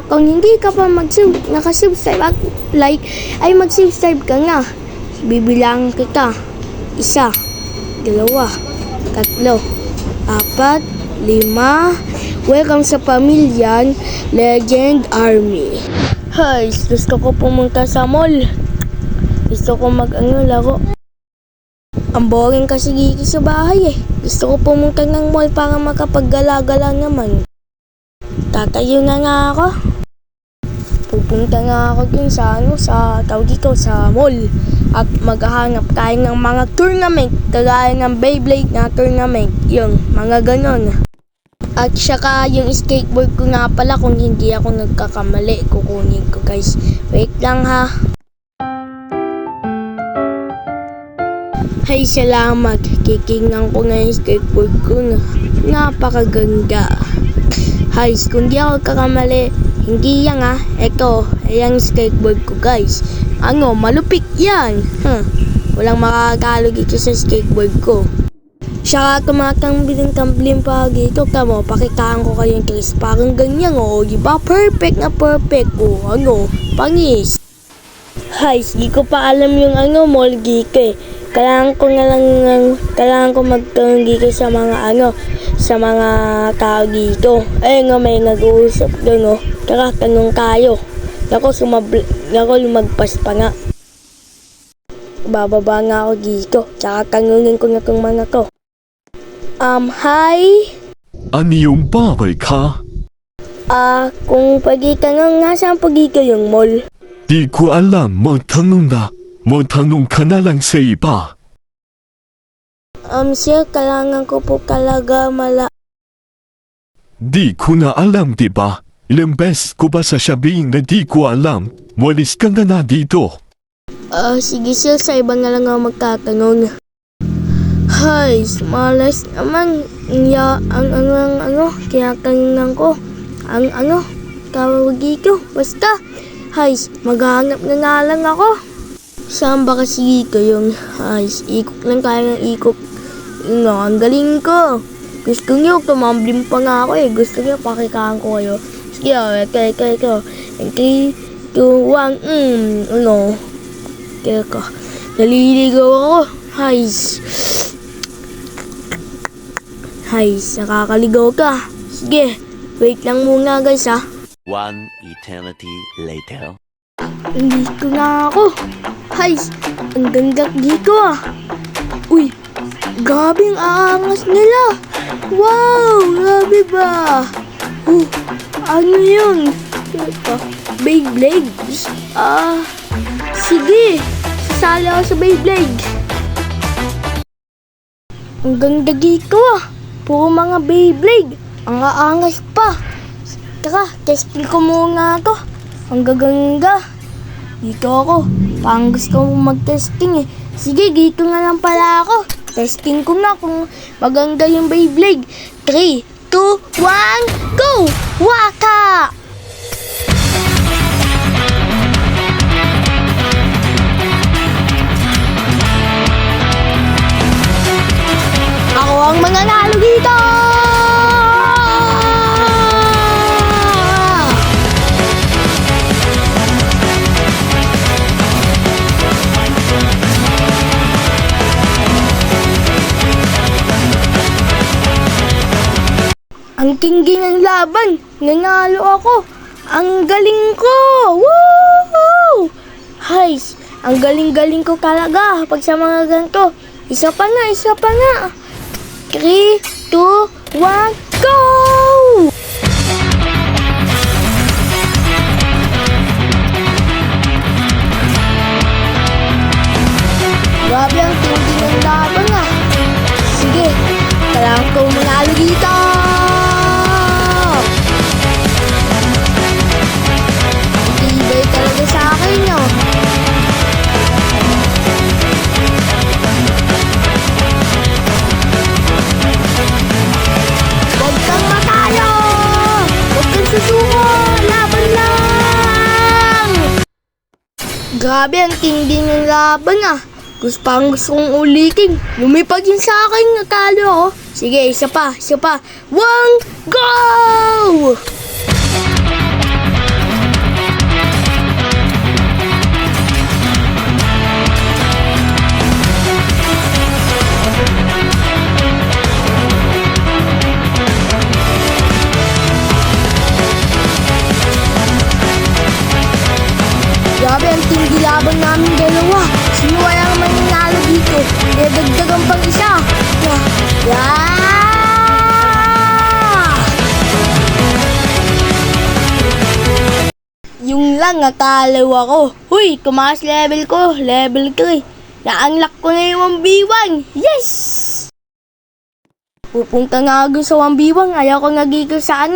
Kaya kung hindi ka pa nakasubscribe, like, ay mag-subscribe ka nga. Bibilang kita. 1, 2, 3, 4, 5. Welcome sa Pamilyan Legend Army. Hi, gusto ko pumunta sa mall. Gusto ko laro. Ang boring kasi gigi sa bahay eh. Gusto ko pumunta ng mall para makapaggala-gala naman. Tatayo na nga ako. Pupunta nga ako dun sa sa mall. At maghahanap tayo ng mga tournament. Kagaya ng Beyblade na tournament. Yung mga ganon. At saka yung skateboard ko nga pala, kung hindi ako nagkakamali, kukunin ko guys. Wait lang ha. Hay, salamat. Kikingnan ko na yung skateboard ko na napakaganda. Hay, kung di ako kakamali, hindi yan ha. Ito, ayan yung skateboard ko guys. Malupit yan. Walang makakalo dito sa skateboard ko. Siya tumatang-biling pa dito. Tamo, pakitaan ko kayong Chris. Parang ganyan diba? Perfect na perfect. Pangis. Hay, di ko pa alam yung mall geek eh. Kailangan ko magtanong dito sa mga tao dito. May nag-uusap doon Tara, tanong tayo. Ako lumagpas pa nga. Bababa nga ako dito. Tsaka tanungin ko na itong mga to. Hi? Ano yung bagay ka? Kung pagi ka nga, nasaan pagi ka yung mall? Di ko alam, magtanong na. Magtanong ka na lang sa iba. Sir, kailangan ko po talaga Di ko na alam, diba? Ilang beses ko ba sasabihin na di ko alam? Walis ka na dito. Sige sir, sa iba na lang ako magtatanong. Hay, malas naman. Kaya kanina ko. Tawag dito. Basta, hay, maghanap na lang ako. Saan ba kasi dito yung ikot lang kaya ng ikot? Ang galing ko. Gusto nyo, tumambling pa nga ako eh. Gusto nyo, pakikaan ko kayo. Sige, kayo. 3, 2, 1, Teka, naliligaw ako. Nakakaligaw ka. Sige, wait lang muna guys ha. One eternity later. Dito na ako. Ang ganda dito ah. Uy, grabe ang aangas nila. Wow, grabe ba? Ano yun? Beyblade? Sige, sasali ako sa Beyblade. Ang ganda dito ah. Puro mga Beyblade. Ang aangas pa. Tara, testing ko muna to. Ang gaganda. Dito ako. Parang gusto mo mag-testing eh. Sige, dito nga lang pala ako. Testing ko na kung maganda yung Beyblade. 3, 2, 1, go! Waka! Ako ang mananalo dito! Ang tinggi ng laban, nanalo ako. Ang galing ko! Woo! Ang galing-galing ko talaga pag sa mga ganito. Isa pa nga. 3, 2, 1, go! Grabe ang tinggi ng laban ah. Sige, kailangan ko manalo dito. Ibay talaga sa akin no. Huwag kang matalo! Huwag kang susuko! Laban lang! Grabe ang tindi ng laban ah. Gusto kong ulitin. Lumipad yun sa akin, natalo ako. Sige, isa pa. 1, go! Sino kaya ang mananalo dito? Dagdagan pang isa. Yeah! Yung lang natalo ako. Huy, tumaas level ko. Level 3. Na-unlock ko na yung 1v1. Yes! Pupunta nga ako sa 1v1. Ayaw ko nagigil sa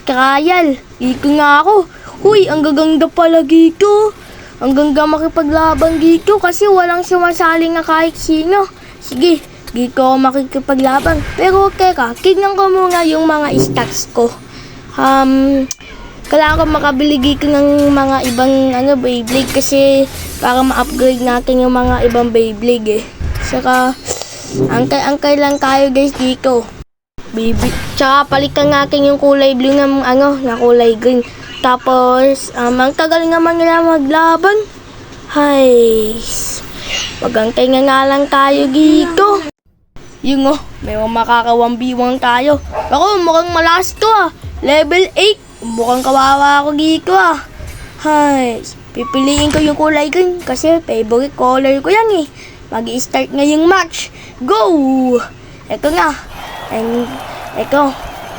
trial. Iko nga ako. Huy, ang gaganda pala dito. Ang ganda makipaglaban dito kasi walang sumasali nga kahit sino. Sige, dito ako makikipaglaban. Pero teka, tignan ko muna yung mga stats ko. Kailangan ko makabili dito ng mga ibang Beyblade kasi para ma-upgrade natin yung mga ibang Beyblade eh. Saka, angkay lang tayo guys dito. Tsaka palitan natin yung kulay blue ng na kulay green. Tapos, ang tagal naman nila maglaban. Hay, pagantay nga lang tayo dito. Yung may makaka 1v1 tayo. Ako, mukhang malas to Level 8. Mukhang kawawa ako dito Hay, pipiliin ko yung kulay green kasi favorite color ko yan eh. Mag-i-start na yung match. Go! Ito nga. Ito.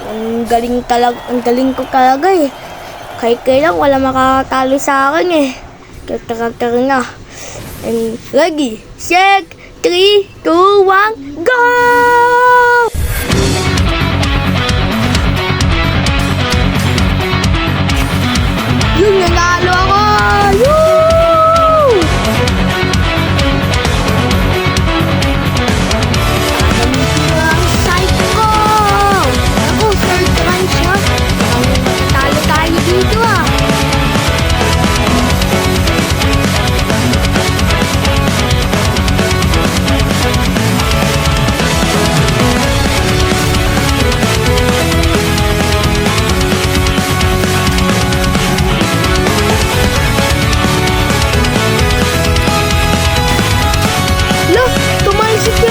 Ang galing ko talaga eh. Kahit kailan wala makakatalo sa akin eh. Karakter nga. And ready, set, 3, 2, 1, go! Yung nanalo ako! Woo! Gamitin ko ang site ko! Ako, third rank na. Talo tayo dito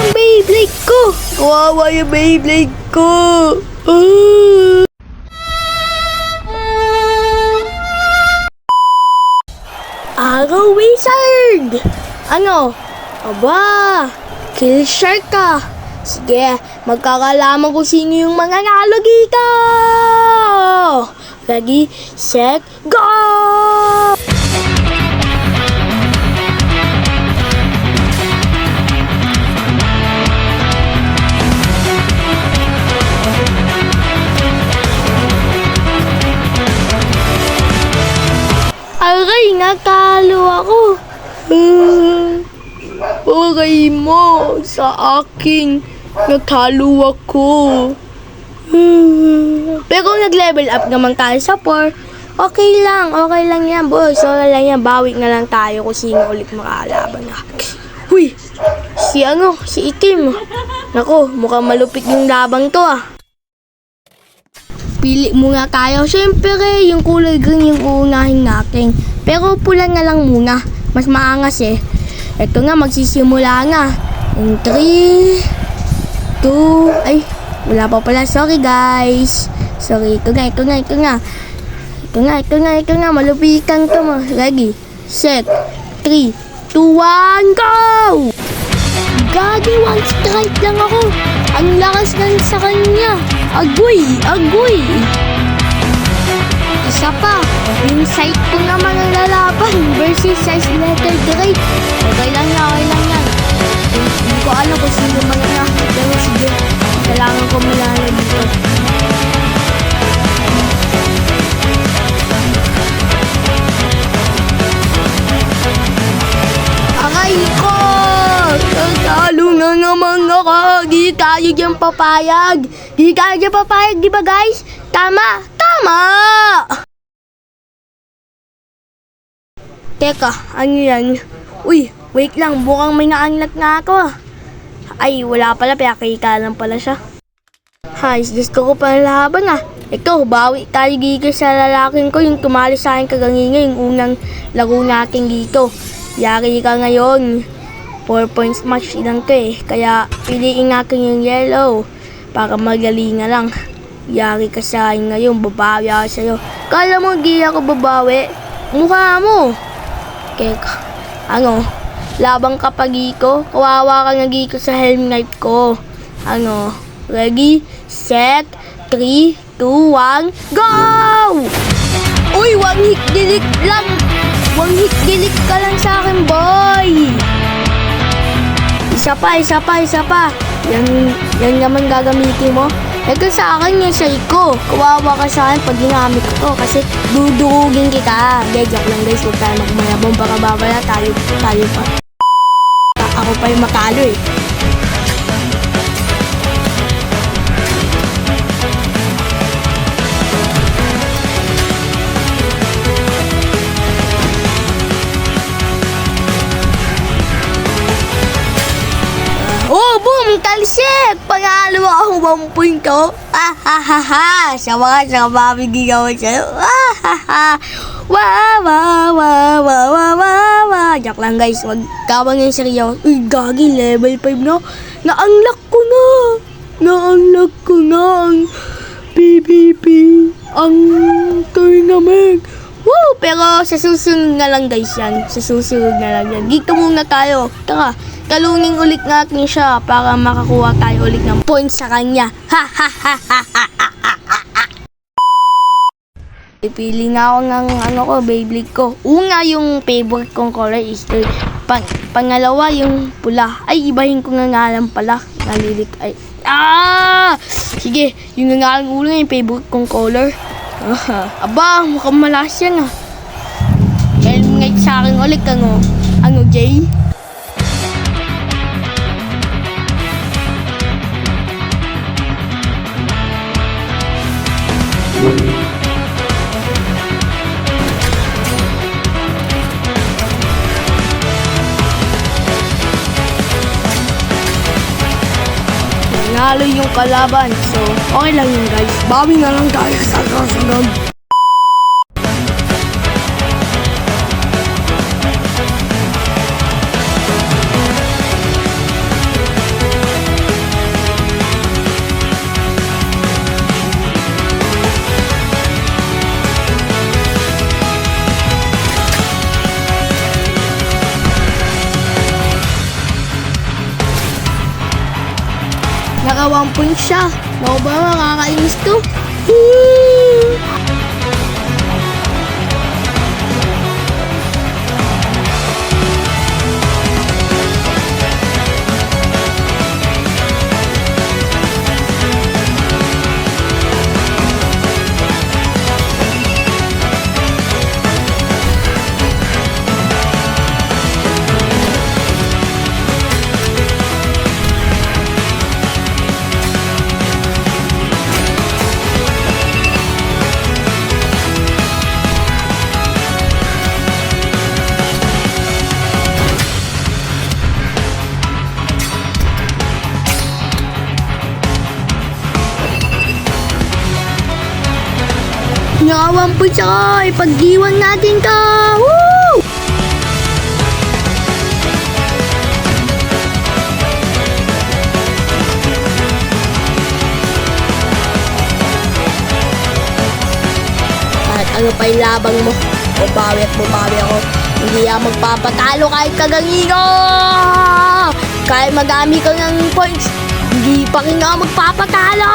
Beyblade ko! Kawawa yung Beyblade ko! Araw Wizard! Aba! Kill Shark ka! Sige, magkakalaman ko sino yung mga nalo dito! Ready, set, go! Aray, natalo ako. Okay mo, sa aking natalo ako. Pero nag-level up naman tayo sa 4. Okay lang yan, boss. Okay lang yan, bawi na lang tayo kung sino ulit makalaban na. Huy, si Itim. Nako, mukhang malupit yung labang to Pili muna tayo. Siyempre, yung kulay green yung uunahin natin. Pero pula na lang muna. Mas maangas eh. Ito nga, magsisimula nga. In 3, 2, ay, wala pa pala. Sorry guys. Sorry, ito nga. Malupitan to mo. Ready, set, 3, 2, 1, go! Gagi, one strike lang ako. Ang lakas lang sa kanya. Agoy! Isa pa, yung site ko naman ang lalaban versus size letter grade. Okay lang yan. Hindi ko alam kung sino man na. Pero sige, kailangan ko malala dito. Aray ko! Talo na naman ako. Di tayo dyan papayag. Di ba guys? Tama! Teka, ano yan? Uy, wait lang. Bukang may na-unlock nga ako Ay, wala pala. Pinakita lang pala siya. Hay, gusto ko pa laban Ito, bawi tayo dito sa lalaking ko. Yung tumali sa akin kagangingay. Yung unang laro natin dito. Yari ka ngayon. 4 points match lang to Kaya piliin natin yung yellow. Para magaling lang. Yari ka sa akin ngayon. Babawi ako sa'yo. Kala mo di ako babawi? Mukha mo. Teka. labang kapag Giko. Kawawa ka nga Giko sa helmet ko. Ano? Ready, set, 3, 2, 1, go! Uy, one hit delete lang. One hit delete ka lang sa akin, boy. Isa pa. Yan naman gagamitin mo. Ito sa akin yung say ko. Kawawa ka sa akin pag ginamit ko kasi dudurugin kita. Joke lang guys, huwag tayo magmayabong. Baka babala tayo pa. Ako pa yung matalo eh. Oh, boom! Talsik! Panalo ako 1 point ko. Sa mga mabibigyan ko sa'yo. Joke lang guys, wag kawang yung seryo. Uy, gagi, level 5 na. Na-unlock ko na ang PvP. Ang tournament. Woo! Pero sa susunod na lang guys yan. Dito muna tayo. Tara. Talunin ulit natin siya para makakuha tayo ulit ng points sa kanya. Pipili na ako ng Beyblade ko. Una yung favorite kong color is pangalawa yung pula. Ay, ibahin ko nga lang pala. Sige, yung nga lang una yung favorite kong color. Aba, mukhang malas yan ah. Helmet sa akin ulit ano Jay? Nanalo yung kalaban. So, okay lang yun guys. Bawi na lang tayo sa susunod. Naka 1 point siya. Naku ba, makakainis to? Nakawan po siya. Ipag-iwan natin to. Woo! Kahit ano pa yung labang mo, bumawi ako. Hindi ako magpapatalo kahit kagangigo. Kahit magami ka ng points, hindi pa rin ako magpapatalo.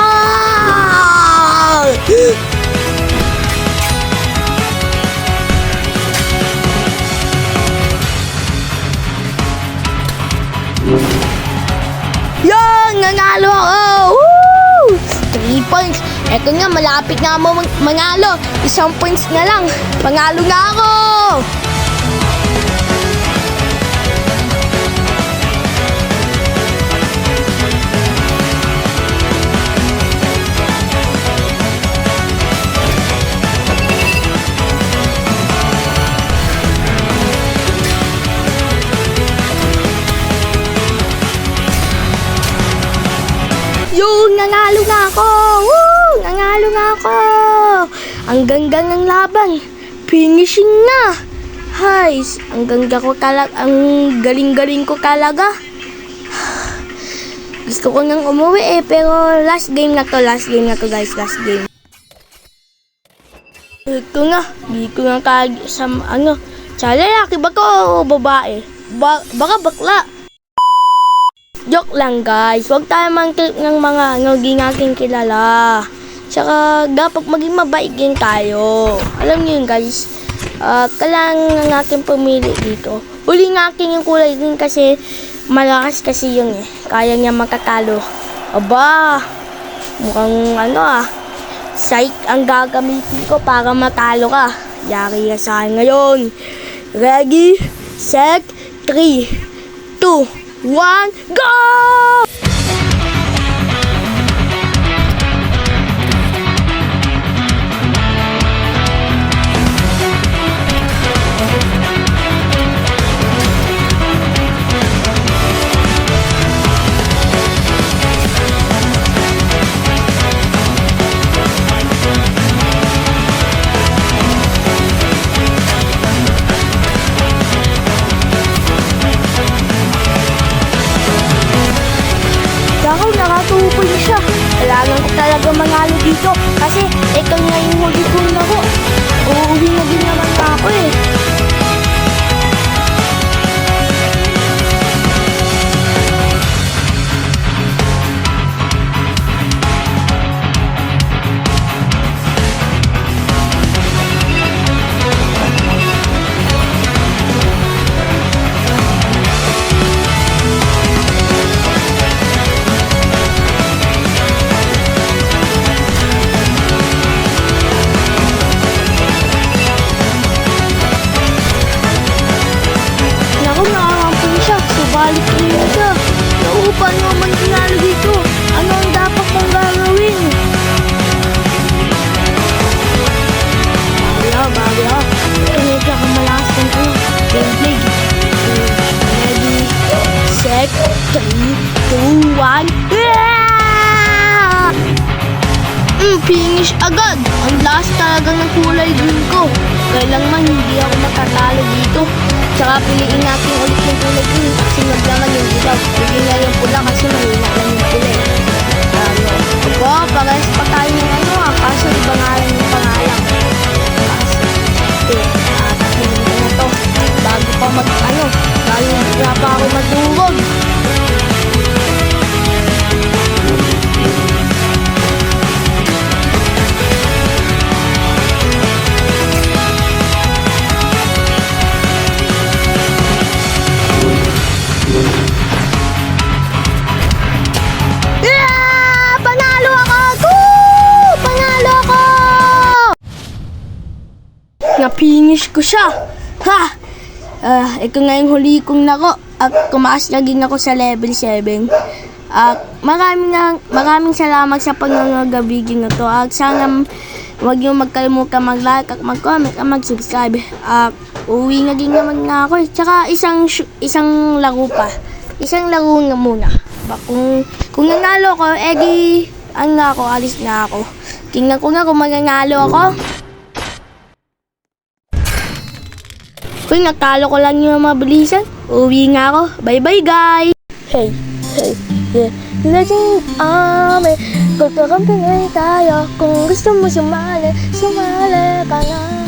Yan! Nanalo ako! Woo! 3 points. Eto nga, malapit na mo manalo. 1 points na lang. Manalo na ako! Yung nanalo nga ako! Woo! Nanalo nga ako! Ang ganda ng laban. Finishing na! Hay! Ang galing-galing ko talaga. Gusto ko nang umuwi pero last game na to guys, last game. Ito nga, di ko nga sa sa lalaki ba to o babae? baka bakla. Joke lang guys, huwag tayo mangkip ng mga di natin kilala. Tsaka dapat maging mabait din tayo. Alam niyo yun guys, kailangan ng aking pumili dito. Uli ng aking yung kulay din kasi malakas kasi yung kaya niya makatalo. Aba, mukhang psych ang gagamitin ko para matalo ka. Yari ka sa akin ngayon. Ready, set, 3, 2, 1, go! Ako, nakatukoy siya. Kailangan ko talaga manalo dito kasi ikaw nga yung huli kong laro. Uuwi na din naman ako Balik rin siya. Naku, paano naman tinalo dito? Ano ang dapat kong gagawin? Bago. Hindi ka malakas ng gameplay. Ready, set, 3, 2, 1. Finish agad. Ang last talaga ng kulay green ko. Kailangan hindi ako matatalo dito. Tsaka piliin natin ulit yung kulay green kasi naglaman yung ilaw. Hindi nga yung pula kasi mahina lang yung kulay. Parehas pa tayo ng kaso iba nga lang yung pangalan. Tapilin ko na to. Bago pa bago pa ako madurog. Na-finish ko siya. Ha! Ito nga yung huli kong laro at tumaas na din ako sa level 7. At maraming salamat sa pangangagabigin na to. At sana huwag niyo magkalimutan mag-like at mag-comment at mag-subscribe. Uwi na din naman nga ako. Tsaka isang laro pa. Isang laro na muna. Kung nanalo ko, edi alis na ako. Tingnan ko nga kung mananalo ako. Kung natalo ko lang yung mabilisan, uwi nga ako. Bye-bye, guys! Hey, yeah. Laging kung kakampi tayo. Kung gusto mo sumali ka na.